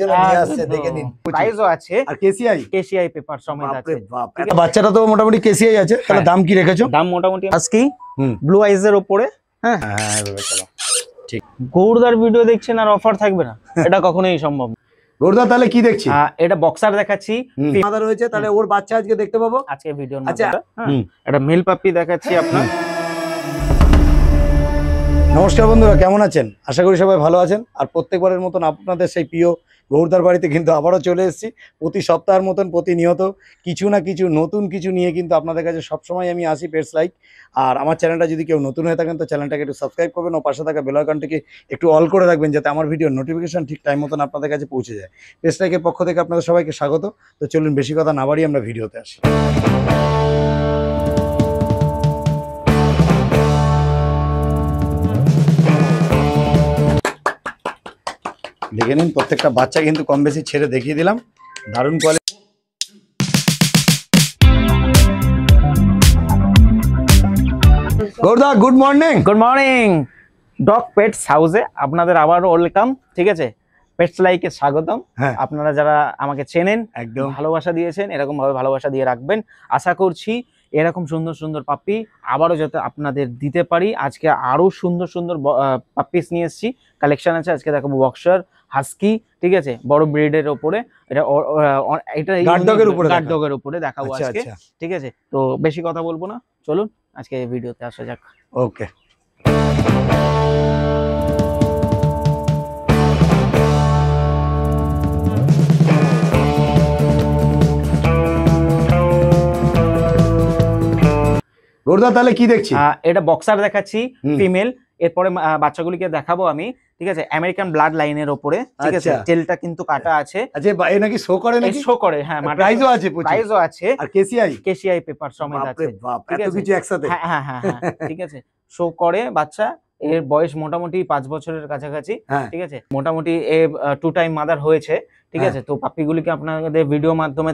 জন্য নিয়ে আসছে, দেখে নিন। প্রাইসও আছে আর কেসিআই পেপার সমেত আছে। বাপরে বাপ, বাচ্চাটা তো মোটামুটি কেসিআই আছে, তাহলে দাম কি রেখেছো? দাম মোটামুটি আজকে ব্লু আইজ এর উপরে। হ্যাঁ হ্যাঁ চলো ঠিক। গৌরদার ভিডিও দেখছেন আর অফার থাকবে না, এটা কখনোই সম্ভব না। গৌরদা তাহলে কি দেখছি? এটা বক্সার দেখাচ্ছি, মাদার রয়েছে, তাহলে ওর বাচ্চা আজকে দেখতে পাবো আজকে ভিডিও। আচ্ছা এটা মেল পাপ্পি দেখাচ্ছি আপনার। নমস্কার বন্ধুরা, কেমন আছেন? আশা করি সবাই ভালো আছেন। আর প্রত্যেকবারের মতন আপনাদের সেই প্রিয় গৌরদার বাড়িতে কিন্তু আবারও চলে এসেছি। প্রতি সপ্তাহের মতন প্রতিনিয়ত কিছু না কিছু নতুন কিছু নিয়ে কিন্তু আপনাদের কাছে সবসময় আমি আসি, পেটস লাইক। আর আমার চ্যানেলটা যদি কেউ নতুন হয়ে থাকেন তো চ্যানেলটাকে একটু সাবস্ক্রাইব করবেন ও পাশে থাকা বেল আইকনটিকে একটু অল করে রাখবেন, যাতে আমার ভিডিওর নোটিফিকেশন ঠিক টাইম মতন আপনাদের কাছে পৌঁছে যায়। পেটস লাইকের পক্ষ থেকে আপনাদের সবাইকে স্বাগত। তো চলুন বেশি কথা না বাড়িয়ে আমরা ভিডিওতে আসি। দেখে নিন, প্রত্যেকটা বাচ্চা কিন্তু কম বেশি ছেড়ে দেখিয়ে দিলাম, দারুণ কোয়ালিটি। গৌরদা good morning. Good morning. Dog pets হাউসে আপনাদের আবারও ওয়েলকাম। ঠিক আছে, পেটস লাইকে স্বাগতম। আপনারা যারা আমাকে চেনেন, একদম ভালোবাসা দিয়েছেন, এরকম ভাবে ভালোবাসা দিয়ে রাখবেন। আশা করছি এরকম সুন্দর সুন্দর পাপ্পি আবারও যাতে আপনাদের দিতে পারি। আজকে আরো সুন্দর সুন্দর পাপ্পিস নিয়ে এসেছি, কালেকশন আছে। আজকে দেখাবো বক্সার, হাস্কি, ঠিক আছে, বড় ব্রিডের উপরে। এটা গার্ড ডগের উপরে দেখাবো আজকে। ঠিক আছে, তো বেশি কথা বলবো না, চলুন আজকে ভিডিওতে আসা যাক। ওকে। গৌরদা তাহলে কি দেখছি? এটা বক্সার দেখাচ্ছি ফিমেল। এরপরে বাচ্চাগুলিকে দেখাবো আমি, ঠিক আছে, আমেরিকান ব্লাড লাইনের উপরে। ঠিক আছে, টেলটা কিন্তু কাটা আছে। আচ্ছা এ নাকি শো করে? নাকি শো করে, হ্যাঁ। প্রাইসও আছে, প্রাইসও আছে। আর কেসিআই পেপার সমেত আছে। ঠিক আছে, কিছু একসাথে। হ্যাঁ হ্যাঁ হ্যাঁ ঠিক আছে, শো করে বাচ্চা। এর বয়স মোটামুটি 5 বছরের কাছাকাছি। ঠিক আছে, মোটামুটি এ 2 টাইম মাদার হয়েছে। ঠিক আছে, তো পাপ্পিগুলিকে আপনাদের ভিডিওর মাধ্যমে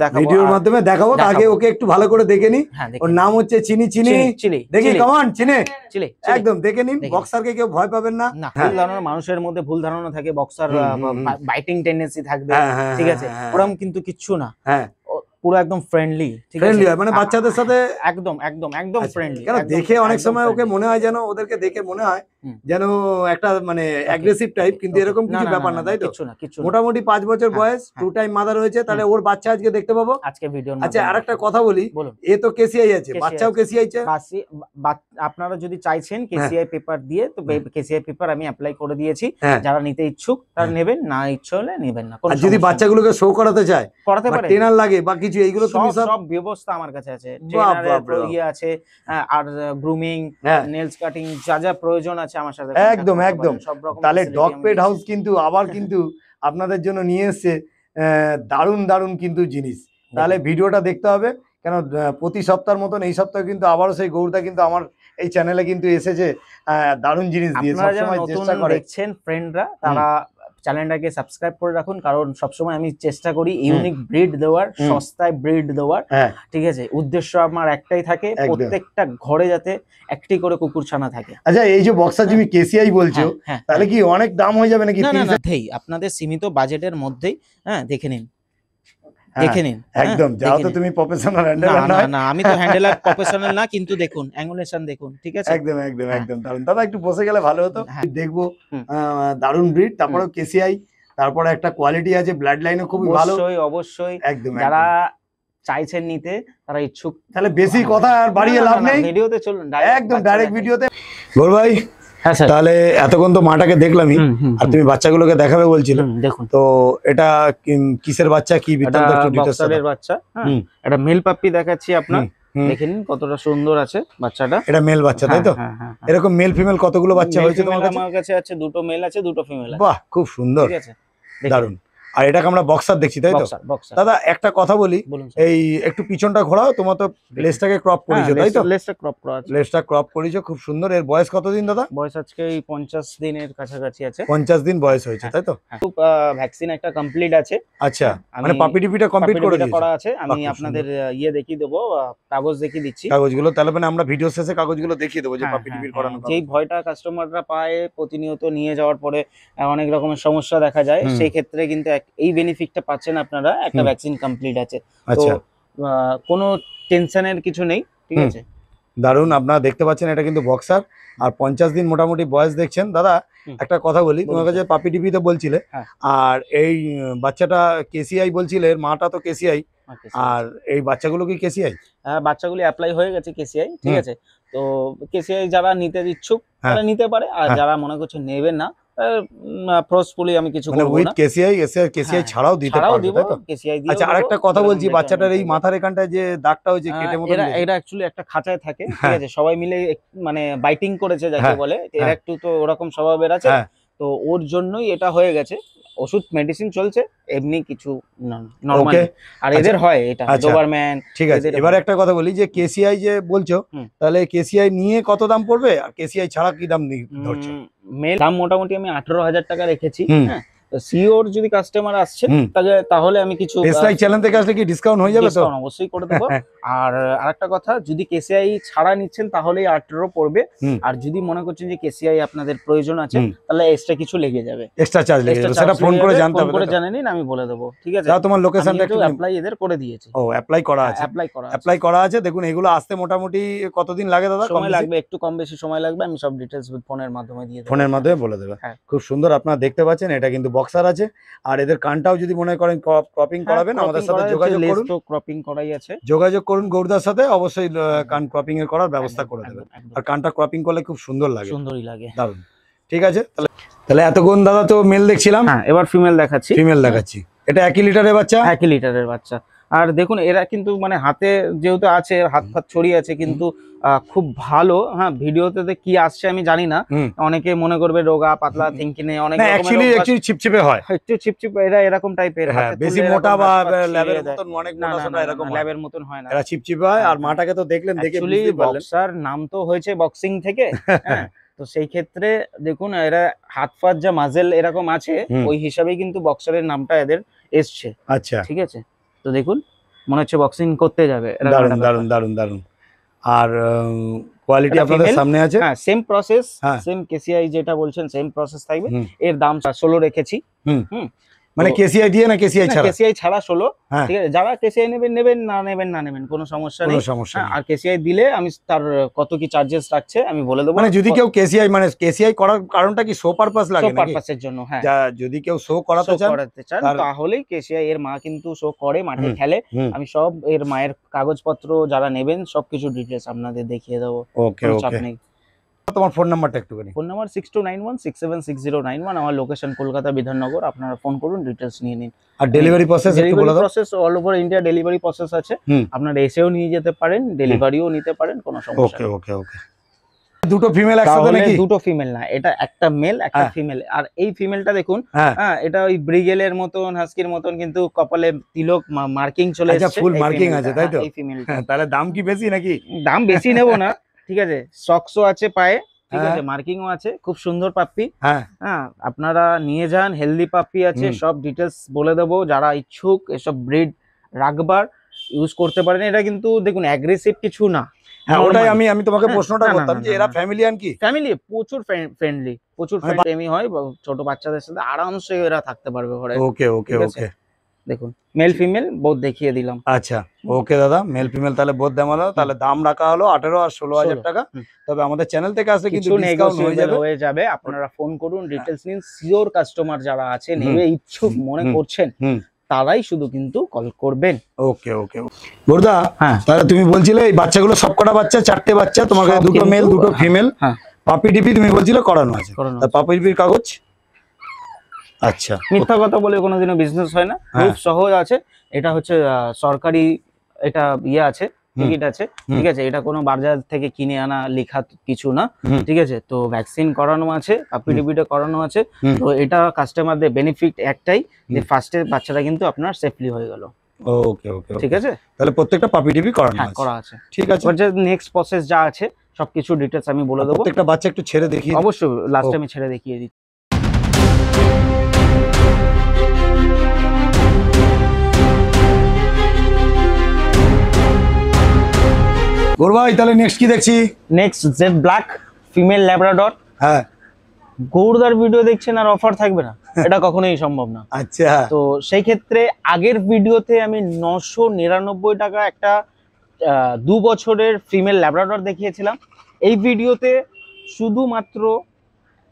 দেখাবো। আগে ওকে একটু ভালো করে দেখে নি। ওর নাম হচ্ছে চিনি। দেখি কমান চিনি একদম দেখে নিন। বক্সারকে কেউ ভয় পাবেন না। ভুল ধারণা, মানুষের মধ্যে ভুল ধারণা থাকে, বক্সার বাইটিং টেন্ডেন্সি থাকবে। ঠিক আছে, ওরকম কিন্তু কিচ্ছু না, পুরো একদম ফ্রেন্ডলি। ঠিক আছে, মানে বাচ্চাদের সাথে একদম একদম একদম ফ্রেন্ডলি। কেন দেখে অনেক সময় ওকে মনে হয় যেন, ওদেরকে দেখে মনে হয় যেন একটা মানে অ্যাগ্রেসিভ টাইপ, কিন্তু এরকম কিছু ব্যাপার না, তাই তো? মোটামুটি 5 বছর বয়স, 2 টাইম মাদার হয়েছে, তাহলে ওর বাচ্চা আজকে দেখতে পাবো আজকে ভিডিও। আচ্ছা আরেকটা কথা বলি, এ তো কেসিআই আছে, বাচ্চাও কেসিআই আছে। আপনারা যদি চাইছেন কেসিআই পেপার দিয়ে, তো কেসিআই পেপার আমি অ্যাপ্লাই করে দিয়েছি। যারা নিতে ইচ্ছুক তারা নেবেন, না ইচ্ছা হলে নেবেন না। আর যদি বাচ্চাগুলোকে শো করাতে চায়, করাতে পারে, ট্রেনার লাগে বা কিছু, এইগুলো তুমি সব ব্যবস্থা আমার কাছে আছে। ট্রেনারের ইয়ে আছে, আর গ্রুমিং, নেলস কাটিং, যা যা প্রয়োজন আছে আমার সাথে একদম একদম। তাহলে ডগ পেট হাউস কিন্তু আবার কিন্তু আপনাদের জন্য নিয়ে এসেছে দারুণ দারুণ কিন্তু জিনিস। তাহলে ভিডিওটা দেখতে হবে, কেন প্রতি সপ্তাহের মতন এই সপ্তাহে কিন্তু আবারও সেই গৌরদা কিন্তু আমার এই চ্যানেলে কিন্তু এসেছে, দারুণ জিনিস দিয়ে সবসময় চেষ্টা করে। দেখছেন ফ্রেন্ডরা, তারা চ্যানেলটাকে সাবস্ক্রাইব করে রাখুন, কারণ সবসময় আমি চেষ্টা করি ইউনিক ব্রিড দেওয়ার, সস্তায় ব্রিড দেওয়ার। ঠিক আছে, উদ্দেশ্য আমার একটাই থাকে, প্রত্যেকটা ঘরে যাতে একটি করে কুকুর ছানা থাকে। আচ্ছা এই যে বক্সার তুমি কেসিআই বলছো, তাহলে কি অনেক দাম হয়ে যাবে নাকি? আপনাদের সীমিত বাজেটের মধ্যেই দেখে নিন, দেখে নিন একদম। যাও তো তুমি প্রফেশনাল হ্যান্ডেলার না? না আমি তো হ্যান্ডেলার প্রফেশনাল না, কিন্তু দেখুন অ্যাঙ্গুলেশন দেখুন। ঠিক আছে, একদম একদম একদম দারুণ। দাদা একটু বসে গেলে ভালো হতো, দেখবো। দারুণ ব্রিড, তারপরে কেসিআই, তারপরে একটা কোয়ালিটি আছে, ব্লাড লাইনও খুবই ভালো। অবশ্যই অবশ্যই, একদম। যারা চাইছেন নিতে, তারা ইচ্ছুক। তাহলে বেশি কথা আর বাড়িয়ে লাভ নেই, ভিডিওতে চলুন, একদম ডাইরেক্ট ভিডিওতে। গৌর ভাই, তাহলে এতক্ষণ তো মাটাকে দেখলামই, আর তুমি বাচ্চাগুলোকে দেখাবে বলছিলে, দেখুন তো এটা কিসের বাচ্চা, কি বৃত্তান্ত? বক্সারের বাচ্চা। এটা মেল পাপ্পি দেখাচ্ছি আপনার, দেখে নিন কতটা সুন্দর আছে বাচ্চাটা। এটা মেল বাচ্চা, তাই তো? এরকম মেল ফিমেল কতগুলো বাচ্চা হয়েছে তোমার কাছে? আমার কাছে আছে 2টো মেল আছে, 2টো ফিমেল আছে। বাহ, খুব সুন্দর, ঠিক আছে, দারুণ। আর এটাকে আমরা বক্সার দেখছি, তাই তো? দাদা একটা কথা বলি, এই একটু পিছনটা ঘোরাও, তোমার তো লেজটাকে ক্রপ করেছো, তাই তো? লেজটা ক্রপ করা আছে, লেজটা ক্রপ করেছো, খুব সুন্দর। এর বয়স কতদিন দাদা? বয়স আজকে 50 দিনের কাছাকাছি আছে। 50 দিন বয়স হয়েছে, তাই তো? ভ্যাকসিন একটা কমপ্লিট আছে। আচ্ছা, মানে পাপি টিপিটা কমপ্লিট করা আছে। আমি আপনাদের ইয়ে দেখিয়ে দেবো, কাগজ দেখিয়ে দিচ্ছি, কাগজগুলো। তাহলে মানে আমরা ভিডিও শেষে কাগজগুলো দেখিয়ে দেবো যে পাপি টিপির করানো। যেই ভয়টা কাস্টমাররা পায় প্রতিনিয়ত নিয়ে যাওয়ার পরে অনেক রকমের সমস্যা দেখা যায়, সেই ক্ষেত্রে কিন্তু এই বেনিফিটটা পাচ্ছেন আপনারা, একটা ভ্যাকসিন কমপ্লিট আছে, তো আচ্ছা কোনো টেনশনের কিছু নেই, ঠিক আছে। দারুন, আপনারা দেখতে পাচ্ছেন এটা কিন্তু বক্সার, আর 50 দিন মোটামুটি বয়স দেখছেন। দাদা একটা কথা বলি, তোমার কাছে পাপি টিপি তো বলছিলে, হ্যাঁ। আর এই বাচ্চাটা কেসিআই বলছিলে, এর মাটা তো কেসিআই, আর এই বাচ্চাগুলো কি কেসিআই? হ্যাঁ, বাচ্চাগুলি অ্যাপ্লাই হয়ে গেছে কেসিআই, ঠিক আছে। তো কেসিআই যারা নিতে ইচ্ছুক তারা নিতে পারে, আর যারা মনে করছে নেবেন না, ফোর্সফুলি আমি কিছু মানে করব উইথ না, কেসিআই ছাড়াও দিতে পারবে, তাই তো? কেসিআই দিয়ে। আচ্ছা, আরেকটা কথা বলছি, বাচ্চাটার এই মাথার এখানটায় যে দাগটা হয়েছে কেটে মতো, এরা অ্যাকচুয়ালি একটা খাঁচায় থাকে, ঠিক আছে, সবাই মিলে মানে বাইটিং করেছে যাকে বলে, এরা একটু তো ওরকম স্বভাবের আছে, তো ওর জন্যই এটা হয়ে গেছে। ওষুধ মেডিসিন চলছে, এমনি কিছু নরমাল। আর এদের হয় এটা ডোবারম্যান। ঠিক আছে, এবারে একটা কথা বলি, যে কেসিআই যে বলছো, তাহলে কেসিআই নিয়ে কত দাম পড়বে, আর কেসিআই ছাড়া কি দাম ধরছো? মেল দাম মোটামুটি আমি 18,000 টাকা রেখেছি, হ্যাঁ। সিওর যদি কাস্টমার আসছেন তাহলে আমি কিছু এসআই চ্যানেল থেকে আসলে কি ডিসকাউন্ট হয়ে যাবে? তো অবশ্যই করে দেবো। আর আরেকটা কথা, যদি কেসিআই ছাড়া নিচ্ছেন তাহলেই 18 পড়বে, আর যদি মনে করছেন যে কেসিআই আপনাদের প্রয়োজন আছে তাহলে এক্সট্রা কিছু লেগে যাবে, এক্সট্রা চার্জ লেগে যাবে, সেটা ফোন করে জানতে হবে, ফোন করে জেনে নিন, আমি বলে দেবো, ঠিক আছে। দাও তোমার লোকেশনটা একটু। অ্যাপ্লাই এদের করে দিয়েছি। ও অ্যাপ্লাই করা আছে, অ্যাপ্লাই করা আছে। দেখুন এগুলো আসতে মোটামুটি কতদিন লাগে দাদা? সময় লাগবে, একটু কম বেশি সময় লাগবে, আমি সব ডিটেইলস ফোনের মাধ্যমে দিয়ে দেব, ফোনের মাধ্যমে বলে দেবে। খুব সুন্দর, আপনারা দেখতে পাচ্ছেন এটা কিন্তু বক্সার আছে, আর এদের কানটাও যদি মনে করেন ক্রপিং করাবেন, আমাদের সাথে যোগাযোগ করুন, তো ক্রপিং করাই আছে, যোগাযোগ করুন গৌরদার সাথে, অবশ্যই কান ক্রপিং এর করার ব্যবস্থা করে দেবেন। আর কানটা ক্রপিং করলে খুব সুন্দর লাগে, সুন্দরই লাগে, দারুণ। ঠিক আছে, তাহলে এতক্ষণ দাদা তো মেল দেখছিলাম, হ্যাঁ এবার ফিমেল দেখাচ্ছি। ফিমেল দেখাচ্ছি, এটা 1 লিটারের বাচ্চা, 1 লিটারের বাচ্চা। আর দেখুন এরা কিন্তু মানে হাতে যেহেতু আছে, হাত ফাত ছড়িয়ে আছে, কিন্তু খুব ভালো। হ্যাঁ, ভিডিওতে কি আসছে আমি জানি না, অনেকে মনে করবে রোগা পাতলা থিঙ্কিনে, অনেক অ্যাকচুয়ালি চিপচিপে হয়, একটু চিপচিপে, এরা এরকম টাইপের, হ্যাঁ বেশি মোটা বা ল্যাবের মতন, অনেক মোটা সোটা এরকম ল্যাবের মতন হয় না, এরা চিপচিপে হয়। আর মাটাকে তো দেখলেন, দেখে বুঝতে পারলেন বক্সার নাম তো হয়েছে বক্সিং থেকে, হ্যাঁ। তো সেই ক্ষেত্রে দেখুন এরা হাত ফাত যা মাজেল এরকম আছে, ওই হিসাবেই কিন্তু বক্সারের নামটা এদের এসছে। আচ্ছা, ঠিক আছে, তো দেখুন মনে হচ্ছে বক্সিং করতে যাবে। দারুন দারুন দারুন দারুন। আর কোয়ালিটি আপনাদের সামনে আছে, হ্যাঁ সেম প্রসেস, সেম কেসিআই যেটা বলছেন সেম প্রসেস থাকবে। এর দাম 16 রেখেছি। মানে কেসিআই দিয়ে না কেসিআই ছাড়া? কেসিআই ছাড়া 16, ঠিক আছে। যারা কেসিআই নেবেন নেবেন, না নেবেন না নেবেন, কোনো সমস্যা নেই। আর কেসিআই দিলে আমি তার কত কি চার্জেস রাখছে আমি বলে দেবো। মানে যদি কেউ কেসিআই, মানে কেসিআই করার কারণটা কি শো পারপাস লাগে নাকি? শো পারপাসের জন্য, হ্যাঁ। যদি কেউ শো করাতে চান তাহলেই কেসিআই, এর মা কিন্তু শো করে, মাঠে খেলে। আমি সব এর মায়ের কাগজপত্র যারা নেবেন সবকিছু ডিটেইলস আপনাদের দেখিয়ে দেবো। ওকে ওকে, তোমার ফোন নাম্বারটা একটুখানি। ফোন নাম্বার 6291676091, আমার লোকেশন কলকাতা বিধাননগর। আপনারা ফোন করুন, ডিটেইলস নিয়ে নিন। আর ডেলিভারি প্রসেস একটু বলে দাও। Process all over India delivery process আছে, আপনারা এসেও নিয়ে যেতে পারেন, ডেলিভারিও নিতে পারেন, কোনো সমস্যা নেই। ওকে ওকে ওকে। দুটো ফিমেল একসাথে নাকি? দুটো ফিমেল না, এটা একটা মেল একটা ফিমেল। আর এই ফিমেলটা দেখুন, হ্যাঁ এটা ওই ব্রিগেলের মতন, হাস্কির মতন, কিন্তু কপালে তিলক মার্কিং চলে এসেছে। আচ্ছা, ফুল মার্কিং আছে তাই তো? এই ফিমেলটা। তাহলে দাম কি বেশি নাকি? দাম বেশি নেব না, ঠিক আছে। সক্সও আছে পায়ে, ঠিক আছে, মার্কিংও আছে, খুব সুন্দর পাপ্পি। হ্যাঁ, আপনারা নিয়ে যান, হেলদি পাপ্পি আছে, সব ডিটেলস বলে দেবো। যারা ইচ্ছুক এসব ব্রিড রাখবার, ইউজ করতে পারেন। এটা কিন্তু দেখুন অ্যাগ্রেসিভ কিছু না। হ্যাঁ, ওটাই আমি তোমাকে প্রশ্নটা করতাম যে এরা ফ্যামিলিয়ান কি? ফ্যামিলি প্রচুর ফ্রেন্ডলি, প্রচুর ফ্রেন্ডলি হয়, ছোট বাচ্চাদের সাথে আরামসে এরা থাকতে পারবে ঘরে। ওকে ওকে ওকে, দেখুন মেল ফিমেল বোথ দেখিয়ে দিলাম। আচ্ছা ওকে দাদা, মেল ফিমেল তাহলে বোথ দেওয়া হলো। তাহলে দাম রাখা হলো 18 আর 16,000 টাকা। তবে আমাদের চ্যানেল থেকে আসলে কিন্তু ডিসকাউন্ট হয়ে যাবে। আপনারা ফোন করুন, ডিটেইলস নিন। সিওর কাস্টমার যারা আছে, নেবে ইচ্ছুক মনে করছেন, তারাই শুধু কিন্তু কল করবেন। ওকে ওকে বড়দা, তাহলে তুমি বলছিলে এই বাচ্চাগুলো সবকটা বাচ্চা, 4টে বাচ্চা, তোমাকে দুটো মেল দুটো ফিমেল। পাপি ডিপি তুমি বলছিলে করানো আছে, পাপি ডিপির কাগজ? আচ্ছা, মিথ্যা কথা বলে কোনোদিনও বিজনেস হয় না, খুব সহজ আছে। এটা হচ্ছে সরকারি, এটা ইয়ে আছে, টিকিট আছে, ঠিক আছে। এটা কোনো বাজার থেকে কিনে আনা লেখা কিছু না, ঠিক আছে। তো ভ্যাকসিন করানো আছে, পাপি ডিপিটা করানো আছে। তো এটা কাস্টমারদের বেনিফিট একটাই, যে ফার্স্টে বাচ্চাটা কিন্তু আপনার সেফলি হয়ে গেল। ওকে ওকে, ঠিক আছে। তাহলে প্রত্যেকটা পাপি ডিপি করা আছে, ঠিক আছে। নেক্সট প্রসেস যা আছে সবকিছু ডিটেইলস আমি বলে দেবো। প্রত্যেকটা বাচ্চা একটু ছেড়ে দেখিয়ে, অবশ্যই লাস্টে আমি ছেড়ে দেখিয়ে দিচ্ছি। গোর ভাই, তাহলে নেক্সট কি দেখছি? Next jet black female Labrador. হ্যাঁ, গৌরদার ভিডিও দেখছেন আর অফার থাকবে না, এটা কখনোই সম্ভব না। আচ্ছা, তো সেই ক্ষেত্রে আগের ভিডিওতে আমি 999 টাকা একটা 2 বছরের ফিমেল ল্যাব্রাডর দেখিয়েছিলাম। এই ভিডিওতে শুধুমাত্র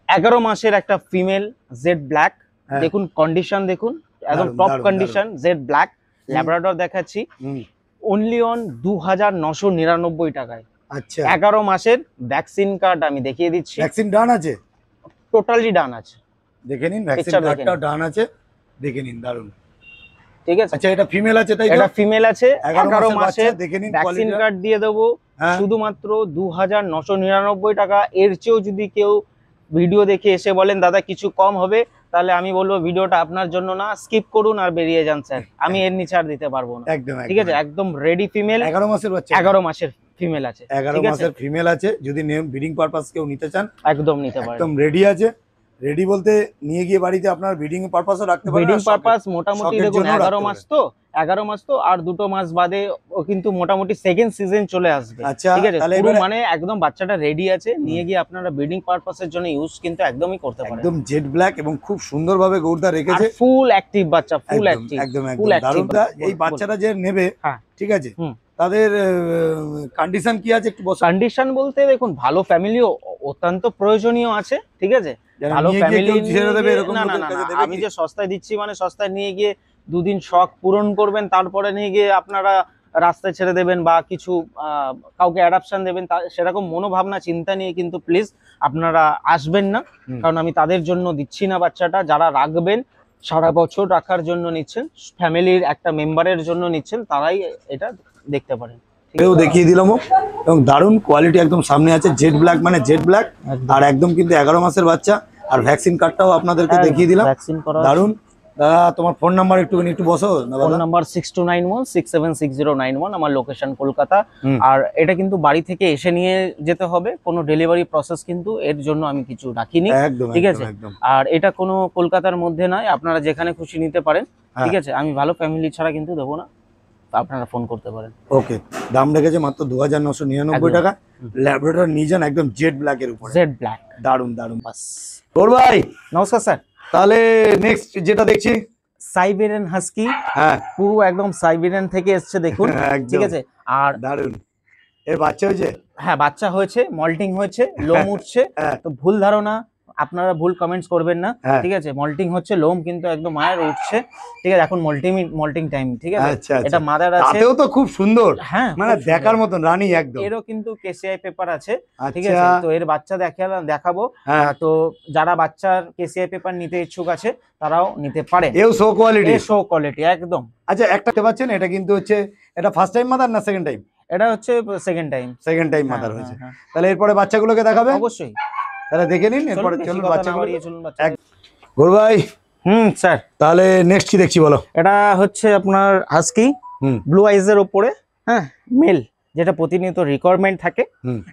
11 মাসের একটা ফিমেল জেড ব্ল্যাক, হ্যাঁ। দেখুন কন্ডিশন দেখুন, একদম দারুণ, টপ দারুণ, কন্ডিশন জেড ব্ল্যাক ল্যাব্রাডর দেখাচ্ছি হুম, অনলি অন 2999 টাকায়। আচ্ছা। 11 মাসের ভ্যাকসিন কার্ড আমি দেখিয়ে দিচ্ছি, ভ্যাকসিন ডান আছে, টোটালি ডান আছে, দেখে নিন। ভ্যাকসিন Picture দেখে কার্ডটাও নিন। ডান আছে, দেখে নিন, দারুণ। ঠিক আছে। আচ্ছা, এটা ফিমেল আছে তাই তো? এটা ফিমেল আছে, 11 মাসের বাচ্চা, দেখে নিন ভ্যাকসিন কোয়ালিটিটা। কার্ড দিয়ে দেবো হ্যাঁ, শুধুমাত্র 2999 টাকা। এর চেয়েও যদি কেউ ভিডিও দেখে এসে বলেন দাদা কিছু কম হবে, তাহলে আমি বলবো ভিডিওটা আপনার জন্য না, স্কিপ করুন আর বেরিয়ে যান স্যার, আমি এর নিচে আর দিতে পারবো না। একদম, ঠিক আছে, একদম রেডি ফিমেল, 11 মাসের বাচ্চা, 11 মাসের ফিমেল আছে, 11 ঠিক আছে, মাসের ফিমেল আছে। যদি ব্রিডিং পারপাস কেউ নিতে চান, একদম নিতে পারেন। একদম রেডি আছে। রেডি বলতে নিয়ে গিয়ে বাড়িতে আপনার ব্রিডিং পারপাসও রাখতে পারেন। ব্রিডিং আর পারপাস মোটামুটি শখের দেখুন জন্যও 11 রাখতে মাস তো, 11 মাস তো, আর 2 মাস বাদে ও কিন্তু মোটামুটি সেকেন্ড সিজন চলে আসবে। আচ্ছা, ঠিক আছে, তাহলে পুরো এবারে মানে একদম বাচ্চাটা রেডি আছে, নিয়ে গিয়ে আপনারা ব্রিডিং পারপাসের জন্য ইউজ কিন্তু একদমই করতে পারেন। একদম জেড ব্ল্যাক এবং খুব সুন্দরভাবে গৌরদা রেখেছে। ফুল অ্যাক্টিভ বাচ্চা, ফুল একদম, অ্যাক্টিভ, একদম, ফুল একদম দারুণ। এই বাচ্চাটা যে নেবে, হ্যাঁ। ঠিক আছে, হুম। তাদের কন্ডিশন কি আছে একটু বসে? কন্ডিশন বলতে দেখুন ভালো ফ্যামিলি অত্যন্ত প্রয়োজনীয় আছে, ঠিক আছে, ভালো ফ্যামিলি না না না, আমি যে সস্তায় দিচ্ছি মানে সস্তায় নিয়ে গিয়ে 2 দিন শখ পূরণ করবেন, তারপরে নিয়ে গিয়ে আপনারা রাস্তায় ছেড়ে দেবেন বা কিছু কাউকে অ্যাডাপশন দেবেন, সেরকম মনোভাবনা চিন্তা নিয়ে কিন্তু প্লিজ আপনারা আসবেন না। কারণ আমি তাদের জন্য দিচ্ছি না বাচ্চাটা, যারা রাখবেন সারা বছর রাখার জন্য নিচ্ছেন, ফ্যামিলির একটা মেম্বারের জন্য নিচ্ছেন, তারাই এটা দেখতে পারেন। এও দেখিয়ে দিলাম এবং দারুণ কোয়ালিটি, একদম সামনে আছে জেড ব্ল্যাক, মানে জেড ব্ল্যাক, আর একদম কিন্তু 11 মাসের বাচ্চা। আর ভ্যাকসিন কার্ডটাও আপনাদেরকে দেখিয়ে দিলাম, ভ্যাকসিন করা দারুণ। দাদা তোমার ফোন নাম্বার একটু বসো। ফোন নাম্বার 6291676091, আমার লোকেশন কলকাতা। আর এটা কিন্তু বাড়ি থেকে এসে নিয়ে যেতে হবে, কোনো ডেলিভারি প্রসেস কিন্তু এর জন্য আমি কিছু রাখিনি, একদম, ঠিক আছে। আর এটা কোনো কলকাতার মধ্যে নয়, আপনারা যেখানে খুশি নিতে পারেন, ঠিক আছে। আমি ভালো ফ্যামিলি ছাড়া কিন্তু দেবো না, আপনারা ফোন করতে পারেন। ওকে, দাম রেখেছে মাত্র 2999 টাকা। ল্যাব্রাডর নিয়ে যান, একদম জেড ব্ল্যাক এর উপরে, জেড ব্ল্যাক, দারুণ দারুণ। বাস তোর ভাই, নমস্কার স্যার। তাহলে নেক্সট যেটা দেখছি সাইবেরিয়ান হাস্কি, হ্যাঁ, পুরো একদম সাইবেরিয়ান থেকে এসছে দেখুন, ঠিক আছে। আর দারুণ, এর বাচ্চা হয়েছে? হ্যাঁ, বাচ্চা হয়েছে, মল্টিং হয়েছে, লোম উঠছে। তো ভুল ধারণা, আপনারা ভুল কমেন্টস করবেন না, ঠিক আছে। মল্টিং হচ্ছে, লোম কিন্তু একদম মায়ের উঠছে, ঠিক আছে। এখন মল্টিং টাইম, ঠিক আছে। আচ্ছা, এটা মাদার আছে, তাতেও তো খুব সুন্দর, হ্যাঁ, মানে দেখার মতন রানী একদম। এরও কিন্তু কেসিআই পেপার আছে, ঠিক আচ্ছা, আছে। তো এর বাচ্চা দেখাবো। তো যারা বাচ্চার কেসিআই পেপার নিতে ইচ্ছুক আছে তারাও নিতে পারে। এও শো কোয়ালিটি, একদম। আচ্ছা, একটা দেখতে পাচ্ছেন, এটা কিন্তু হচ্ছে, এটা ফার্স্ট টাইম মাদার না সেকেন্ড টাইম? এটা হচ্ছে সেকেন্ড টাইম মাদার হয়েছে। তাহলে এরপরে বাচ্চাগুলোকে দেখাবে? অবশ্যই, তাহলে দেখে নিন, এরপরে চলুন বাচ্চাগুলো। গৌর ভাই, স্যার, তাহলে নেক্সট কি দেখছি বলো? এটা হচ্ছে আপনার হাস্কি, ব্লু আইজ এর উপরে, হ্যাঁ, মেল, যেটা প্রতিনিয়ত রিকোয়ারমেন্ট থাকে।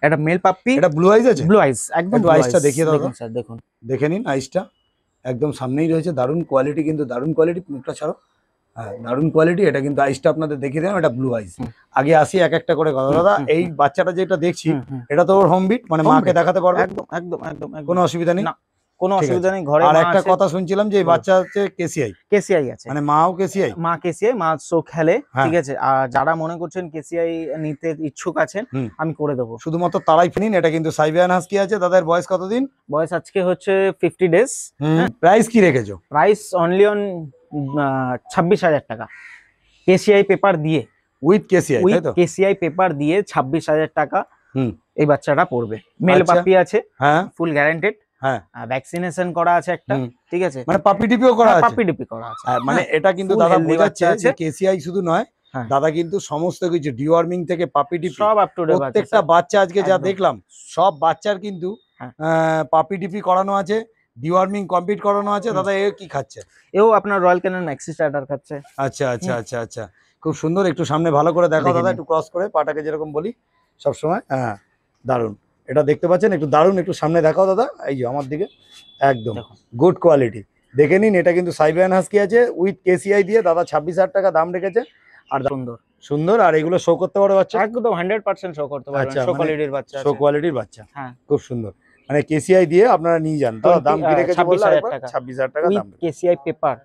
এটা মেল পাপ্পি। এটা ব্লু আইজ আছে? ব্লু আইজ, একদম। আইজটা দেখিয়ে দাও স্যার, দেখুন, দেখে নিন আইজটা, একদম সামনেই রয়েছে। দারুণ কোয়ালিটি, কিন্তু দারুণ কোয়ালিটি। মুখটা ছাড়ো, হ্যাঁ, দারুণ কোয়ালিটি। এটা কিন্তু আইজটা আপনাদের দেখিয়ে দিলাম, এটা ব্লু আইজ। আগে আসি এক একটা করে কথা। দাদা, এই বাচ্চাটা যেটা দেখছি, এটা তো ওর হোম বিট, মানে মাকে দেখাতে পারবে? একদম একদম একদম, কোনো অসুবিধা নেই, কোনো অসুবিধা নেই। ঘরে আর একটা কথা শুনছিলাম যে এই বাচ্চা হচ্ছে কেসিআই আছে, মানে মাও কেসিআই, মা সো খেলে, ঠিক আছে। আর যারা মনে করছেন কেসিআই নিতে ইচ্ছুক আছেন, আমি করে দেবো। শুধুমাত্র তারাই নিন। এটা কিন্তু সাইবেরিয়ান হাস্কি আছে। তাদের বয়স কতদিন? বয়স আজকে হচ্ছে 50 ডেজ। প্রাইস কি রেখেছো? প্রাইস অনলি অন 26,000 টাকা, কেসিআই পেপার দিয়ে, উইথ কেসিআই, তাই তো? কেসিআই পেপার দিয়ে 26,000 টাকা এই বাচ্চাটা পড়বে। মেল পাপি আছে, হ্যাঁ, ফুল গ্যারান্টেড, হ্যাঁ, ভ্যাকসিনেশন করা আছে একটা, ঠিক আছে। মানে পাপি ডিপিও করা আছে? পাপি ডিপি করা আছে, মানে এটা কিন্তু দাদা বোঝাচ্ছে যে কেসিআই শুধু নয়, দাদা কিন্তু সমস্ত কিছু ডিওয়ার্মিং থেকে পাপি ডিপি সব আপ টু ডেট। প্রত্যেকটা বাচ্চা আজকে যা দেখলাম, সব বাচ্চার কিন্তু পাপি ডিপি করানো আছে, ডিওয়ার্মিং কমপ্লিট করানো আছে। দাদা এ কি খাচ্ছে? এও আপনার রয়্যাল ক্যানিন ম্যাক্সি স্টার্টার খাচ্ছে। আচ্ছা আচ্ছা আচ্ছা আচ্ছা, খুব সুন্দর। একটু সামনে ভালো করে দেখাও দাদা, একটু ক্রস করে পাটাকে, যেরকম বলি সব সময়। হ্যাঁ, দারুণ। এটা দেখতে পাচ্ছেন, একটু দারুণ, একটু সামনে দেখাও দাদা, এই যে আমার দিকে, একদম গুড কোয়ালিটি। দেখে নিন, এটা কিন্তু সাইবেরিয়ান হাস্কি আছে উইথ কেসিআই দিয়ে। দাদা 26,000 টাকা দাম রেখেছে। আর সুন্দর সুন্দর, আর এগুলো শো করতে পারবে বাচ্চা? একদম 100% শো করতে পারবে, শো কোয়ালিটির বাচ্চা, শো কোয়ালিটির বাচ্চা, হ্যাঁ, খুব সুন্দর। মানে কেসিআই দিয়ে আপনারা নিয়ে যান তো? দাম কি রেখেছে বললে 26,000 আরেকবার? টাকা 26,000 টাকা উইথ দাম রেখেছে। কেসিআই পেপার,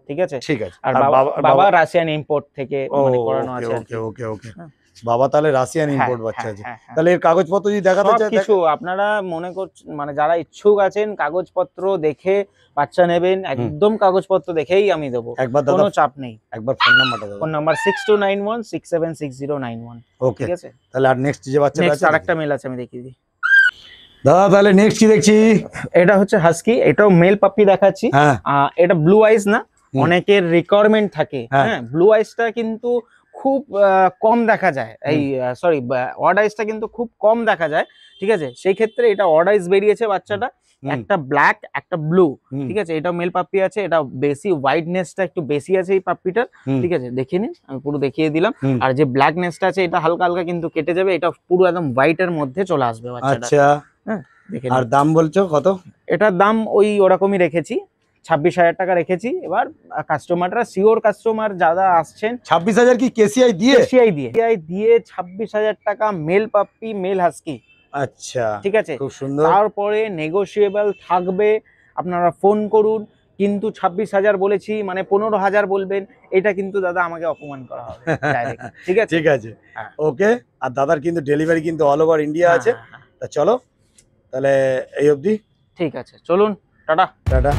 ঠিক আছে। ঠিক আছে। আর আর বাবা রাশিয়ান ইম্পোর্ট থেকে ও মানে করানো ওকে আছে আর ওকে কি। ওকে ওকে। হ্যাঁ। বাবা তাহলে রাশিয়ান হ্যাঁ, ইম্পোর্ট বাচ্চা হ্যাঁ, আছে। হ্যাঁ, হ্যাঁ। তাহলে এর কাগজপত্র যদি দেখাতে চাই সবকিছু আপনারা মনে করছেন, মানে যারা ইচ্ছুক আছেন কাগজপত্র দেখে বাচ্চা নেবেন, একদম কাগজপত্র দেখেই আমি দেবো, একবার কোনো দাদা চাপ নেই। একবার ফোন নাম্বারটা দাও। Phone number 6291676091। ওকে, ঠিক আছে। তাহলে আর নেক্সট যে বাচ্চাটা নেক্সট আছে আরেকটা মেল আছে, আমি দেখিয়ে দিই। দাদা তাহলে নেক্সট কি দেখছি? এটা হচ্ছে হাস্কি, এটাও মেল পাপ্পি দেখাচ্ছি। হ্যাঁ এটা ব্লু আইস না, হুম। অনেকের রিকোয়ারমেন্ট থাকে। হ্যাঁ। হ্যাঁ, ব্লু আইসটা কিন্তু খুব কম দেখা যায়, এই সরি অড আইসটা কিন্তু খুব কম দেখা যায়, ঠিক আছে। সেই ক্ষেত্রে এটা অড আইস বেরিয়েছে বাচ্চাটা, একটা ব্ল্যাক একটা ব্লু, ঠিক আছে। এটা মেল পাপ্পি আছে, এটা বেশি হোয়াইটনেসটা একটু বেশি আছে এই পাপ্পিটার, ঠিক আছে। দেখে নিন, আমি পুরো দেখিয়ে দিলাম। আর যে ব্ল্যাকনেসটা আছে এটা হালকা হালকা কিন্তু কেটে যাবে, এটা পুরো একদম হোয়াইটের মধ্যে চলে আসবে বাচ্চাটা। আচ্ছা, হ্যাঁ, দেখে আর নিন। দাম বলছো কত? এটার দাম ওই ওরকমই রেখেছি, 26,000 টাকা রেখেছি। এবার কাস্টমাররা, শিওর কাস্টমার যারা আসছেন, 26,000 কি কেসিআই দিয়ে? কেসিআই দিয়ে 26,000 টাকা মেল পাপ্পি মেল হাস্কি। আচ্ছা, ঠিক আছে, খুব সুন্দর। তারপরে নেগোশিয়েবল থাকবে, আপনারা ফোন করুন। কিন্তু 26,000 বলেছি মানে 15,000 বলবেন, এটা কিন্তু দাদা আমাকে অপমান করা হবে direct, ঠিক আছে। ঠিক আছে, হ্যাঁ। ওকে। আর দাদার কিন্তু ডেলিভারি কিন্তু অল ওভার ইন্ডিয়া হ্যাঁ, আছে। হ্যাঁ, হ্যাঁ। তা চলো তাহলে এই অবধি, ঠিক আছে, চলুন, টাটা। টাটা।